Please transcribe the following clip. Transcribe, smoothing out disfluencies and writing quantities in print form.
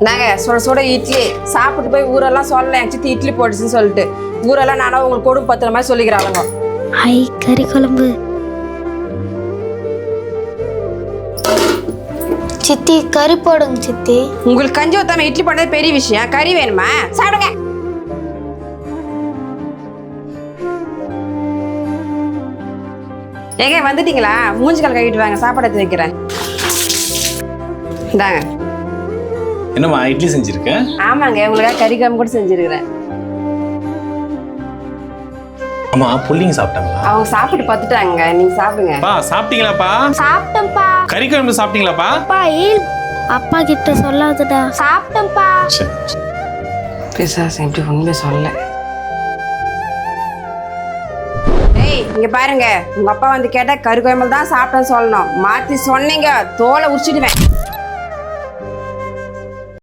நாங்க சுட சுட இட்லி சாப்பிட்டு போய் ஊரெல்லாம் சொல்லலாம் என் சித்தி இட்லி போட்டுச்சுன்னு சொல்லிட்டு ஊரெல்லாம் நானும் உங்களுக்கு கொடுப்பு பத்துற மாதிரி சொல்லிக்கிறாளுங்க. ஐ கறி குழம்பு. சித்தி கறி போடுங்க சித்தி. உங்களுக்கு கஞ்சி ஊத்தாம இட்லி போடுறது பெரிய விஷயம், கறி வேணுமா? சாப்பிடுங்க. ஏங்க வந்துட்டீங்களா? மூஞ்சிக்கால் கழுவிட்டு வாங்க, சாப்பாடு எடுத்து வைக்கிறேன். இந்தாங்க. என்னம்மா இட்லி செஞ்சிருக்க? ஆமாங்க, உங்களுக்காக கறி குழம்பு கூட செஞ்சிருக்கிறேன். ஆமா, புள்ளிங்க சாப்பிட்டாங்களா? அவங்க சாப்பிட்டு பார்த்துட்டாங்க, நீங்க சாப்பிடுங்க. பா சாப்பிட்டீங்களாப்பா? சாப்பிட்டேன்ப்பா. கறி குழம்பு சாப்பிட்டீங்களாப்பா? அப்பா அப்பா கிட்ட சொல்லாதடா. சாப்பிட்டேன்ப்பா. சரி. பிசாசு எப்படி உண்மை சொல்ல. ஏய் இங்க பாருங்க, உங்க அப்பா வந்து கேட்டா கறி குழம்பு தான் சாப்பிட்டேன்னு சொல்லணும். மாத்தி சொன்னீங்க தோலை உரிச்சிடுவேன்.